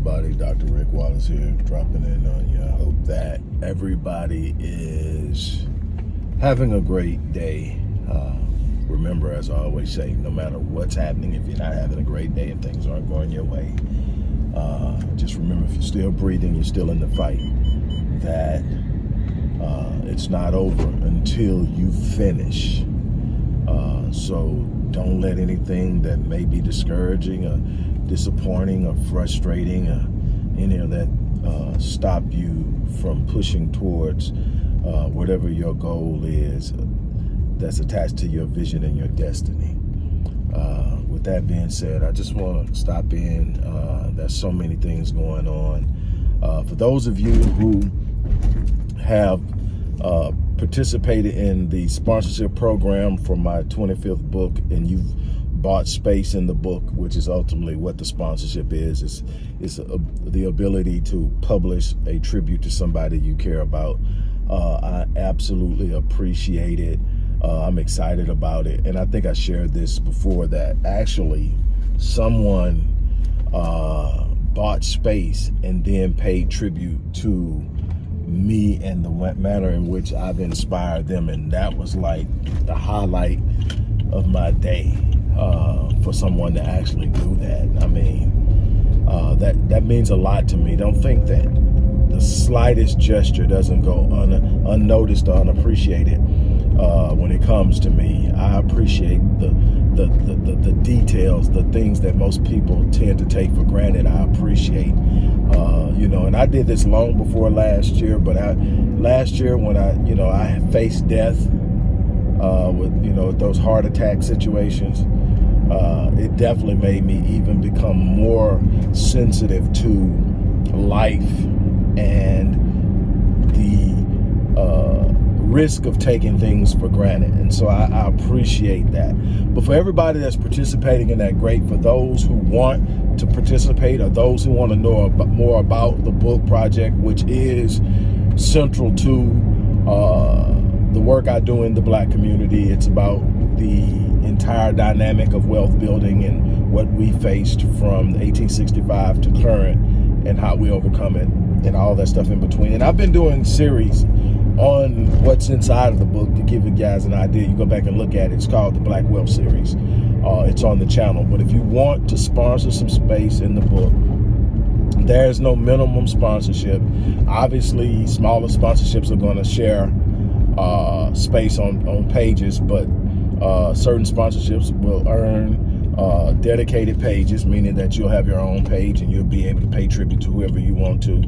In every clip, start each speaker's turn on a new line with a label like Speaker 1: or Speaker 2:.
Speaker 1: everybody? Dr. Rick Wallace here, dropping in on you. I hope that everybody is having a great day. Remember, as I always say, no matter what's happening, if you're not having a great day, if things aren't going your way, just remember, if you're still breathing, you're still in the fight, that it's not over until you finish. So don't let anything that may be discouraging or disappointing or frustrating or any of that stop you from pushing towards whatever your goal is that's attached to your vision and your destiny. With that being said, I just want to stop in. There's so many things going on. For those of you who have participated in the sponsorship program for my 25th book, and you've bought space in the book, which is ultimately what the sponsorship is the ability to publish a tribute to somebody you care about. I absolutely appreciate it. I'm excited about it. And I think I shared this before, that actually someone bought space and then paid tribute to me and the manner in which I've inspired them, and that was like the highlight of my day, for someone to actually do that. I mean, that means a lot to me. Don't think that the slightest gesture doesn't go unnoticed or unappreciated when it comes to me. I appreciate the details, the things that most people tend to take for granted. I appreciate, and I did this long before last year, but last year when I faced death with those heart attack situations, it definitely made me even become more sensitive to life and the risk of taking things for granted. And so I appreciate that. But for everybody that's participating in that, great. For those who want to participate, or those who want to know more about the book project, which is central to the work I do in the Black community, it's about the entire dynamic of wealth building and what we faced from 1865 to current, and how we overcome it, and all that stuff in between. And I've been doing series on what's inside of the book to give you guys an idea. You go back and look at it. It's called the Black Wealth Series. It's on the channel. But if you want to sponsor some space in the book, there's no minimum sponsorship. Obviously, smaller sponsorships are going to share space on pages, but certain sponsorships will earn dedicated pages, meaning that you'll have your own page and you'll be able to pay tribute to whoever you want to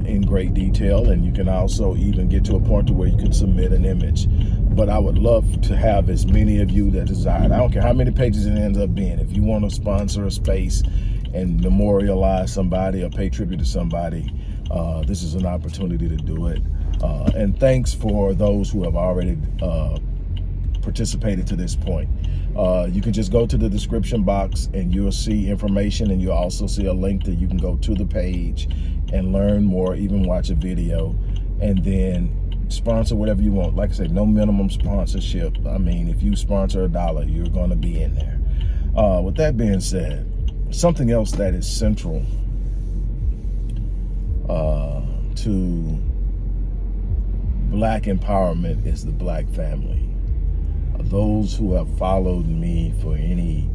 Speaker 1: in great detail. And you can also even get to a point to where you can submit an image. But I would love to have as many of you that desire. I don't care how many pages it ends up being. If you want to sponsor a space and memorialize somebody or pay tribute to somebody, this is an opportunity to do it. And thanks for those who have already participated to this point. You can just go to the description box and you'll see information, and you'll also see a link that you can go to the page and learn more, even watch a video, and then sponsor whatever you want. Like I said, no minimum sponsorship. I mean, if you sponsor $1, you're going to be in there. With that being said, something else that is central to Black empowerment is the Black family. Those who have followed me for any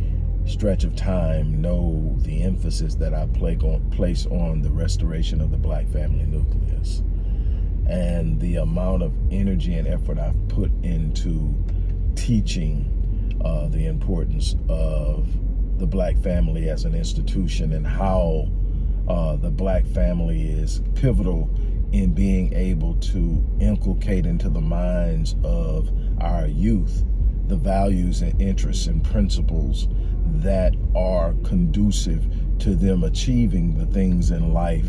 Speaker 1: stretch of time know the emphasis that I place on the restoration of the Black family nucleus, and the amount of energy and effort I've put into teaching the importance of the Black family as an institution, and how the Black family is pivotal in being able to inculcate into the minds of our youth the values and interests and principles that are conducive to them achieving the things in life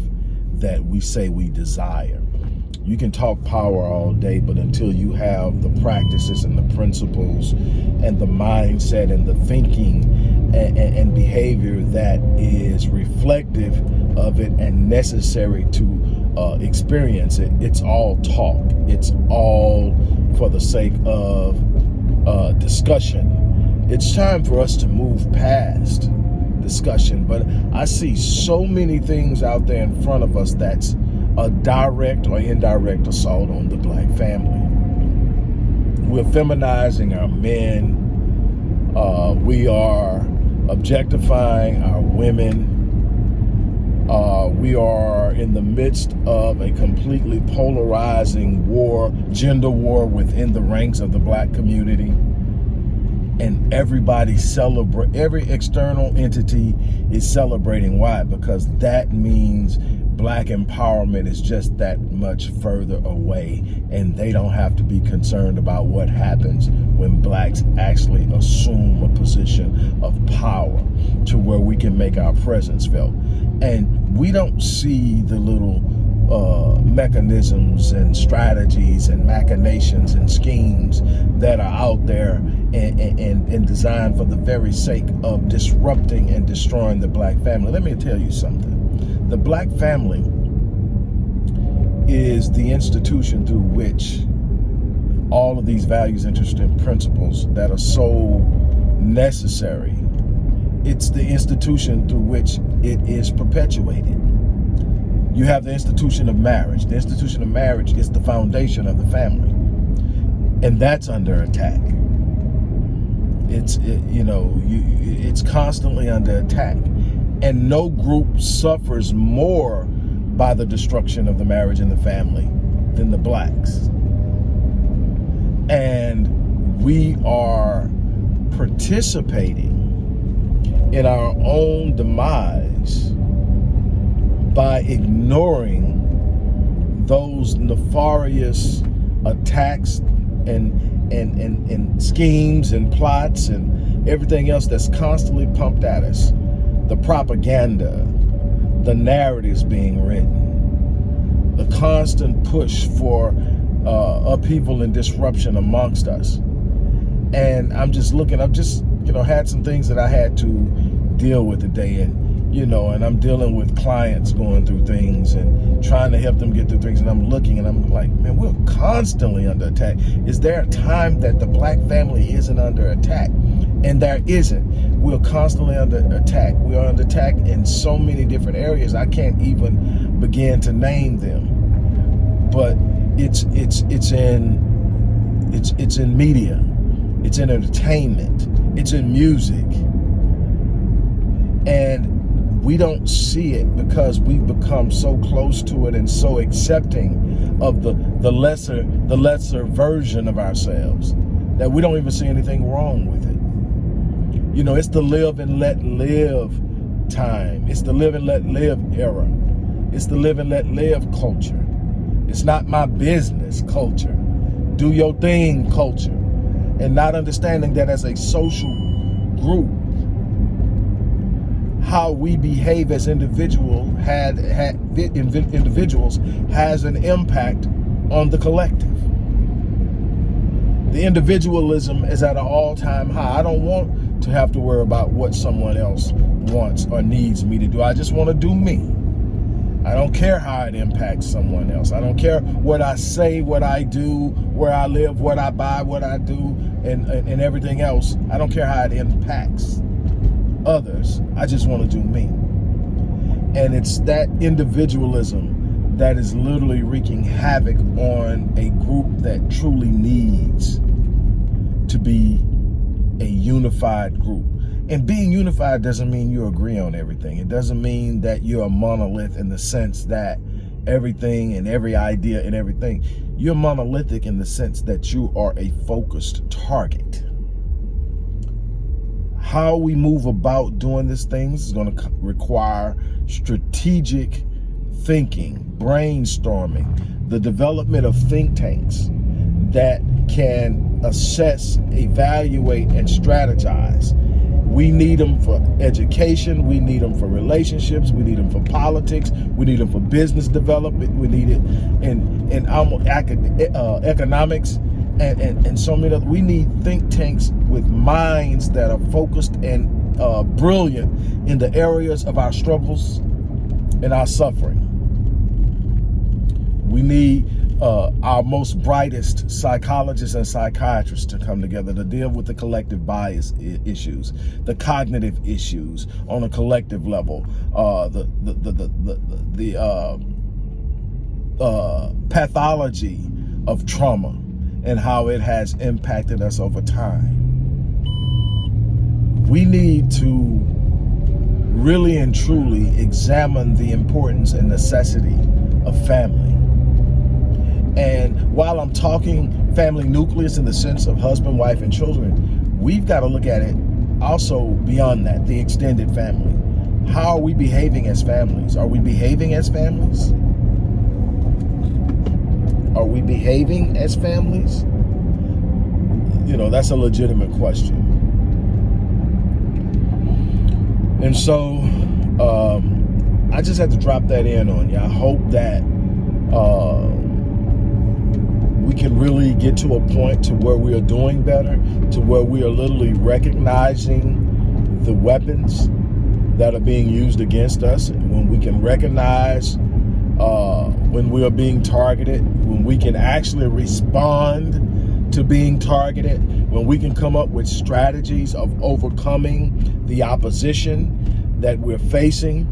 Speaker 1: that we say we desire. You can talk power all day, but until you have the practices and the principles and the mindset and the thinking and behavior that is reflective of it and necessary to experience it, it's all talk. It's all for the sake of discussion. It's time for us to move past discussion, but I see so many things out there in front of us that's a direct or indirect assault on the black family. We're feminizing our men. We are objectifying our women. We are in the midst of a completely polarizing war, gender war within the ranks of the black community. And everybody every external entity is celebrating. Why? Because that means black empowerment is just that much further away, and they don't have to be concerned about what happens when blacks actually assume a position of power to where we can make our presence felt. And we don't see the little mechanisms and strategies and machinations and schemes that are out there and designed for the very sake of disrupting and destroying the black family. Let me tell you something. The black family is the institution through which all of these values, interests, and principles that are so necessary, it's the institution through which it is perpetuated. You have the institution of marriage. The institution of marriage is the foundation of the family, and that's under attack. It's constantly under attack, and no group suffers more by the destruction of the marriage and the family than the blacks. And we are participating in our own demise by ignoring those nefarious attacks and schemes and plots and everything else that's constantly pumped at us. The propaganda, the narratives being written, the constant push for upheaval and disruption amongst us. And I've just had some things that I had to deal with today, and I'm dealing with clients going through things and trying to help them get through things, and I'm looking and I'm like, man, we're constantly under attack. Is there a time that the black family isn't under attack? And there isn't. We're constantly under attack. We are under attack in so many different areas. I can't even begin to name them. But it's in media. It's in entertainment. It's in music. And we don't see it because we've become so close to it and so accepting of the lesser version of ourselves that we don't even see anything wrong with it. It's the live and let live time. It's the live and let live era. It's the live and let live culture. It's not my business culture. Do your thing culture. And not understanding that as a social group, how we behave as individuals has an impact on the collective. The individualism is at an all-time high. I don't want to have to worry about what someone else wants or needs me to do. I just want to do me. I don't care how it impacts someone else. I don't care what I say, what I do, where I live, what I buy, what I do, and everything else. I don't care how it impacts others. I just want to do me. And it's that individualism that is literally wreaking havoc on a group that truly needs to be a unified group. And being unified doesn't mean you agree on everything. It doesn't mean that you're a monolith in the sense that everything and every idea and everything. You're monolithic in the sense that you are a focused target. How we move about doing these things is going to require strategic thinking, brainstorming, the development of think tanks that can assess, evaluate, and strategize. We need them for education. We need them for relationships. We need them for politics. We need them for business development. We need it in economics and so many other. We need think tanks with minds that are focused and brilliant in the areas of our struggles and our suffering. We need our most brightest psychologists and psychiatrists to come together to deal with the collective bias issues, the cognitive issues on a collective level, the pathology of trauma and how it has impacted us over time. We need to really and truly examine the importance and necessity of family. And while I'm talking family nucleus in the sense of husband, wife, and children, we've got to look at it also beyond that, the extended family. How are we behaving as families? Are we behaving as families? Are we behaving as families? You know, that's a legitimate question. And so I just had to drop that in on you. I hope that we can really get to a point to where we are doing better, to where we are literally recognizing the weapons that are being used against us, when we can recognize when we are being targeted, when we can actually respond to being targeted, when we can come up with strategies of overcoming the opposition that we're facing.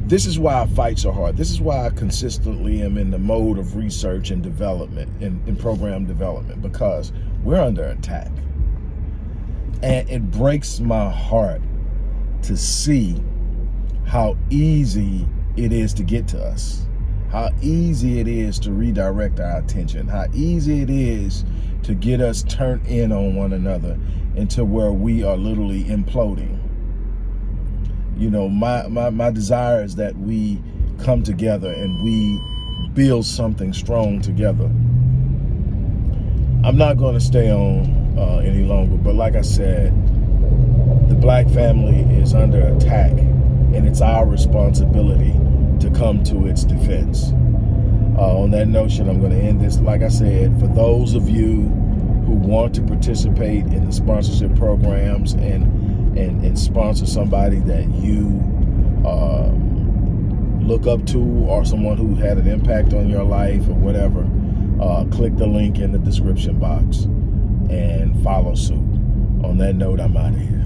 Speaker 1: This is why I fight so hard. This is why I consistently am in the mode of research and development, in program development, because we're under attack. And it breaks my heart to see how easy it is to get to us, how easy it is to redirect our attention, how easy it is to get us turned in on one another into where we are literally imploding. You know, my desire is that we come together and we build something strong together. I'm not going to stay on any longer, but like I said, the black family is under attack, and it's our responsibility to come to its defense. On that notion, I'm going to end this. Like I said, for those of you who want to participate in the sponsorship programs and sponsor somebody that you look up to, or someone who had an impact on your life or whatever, click the link in the description box and follow suit. On that note, I'm out of here.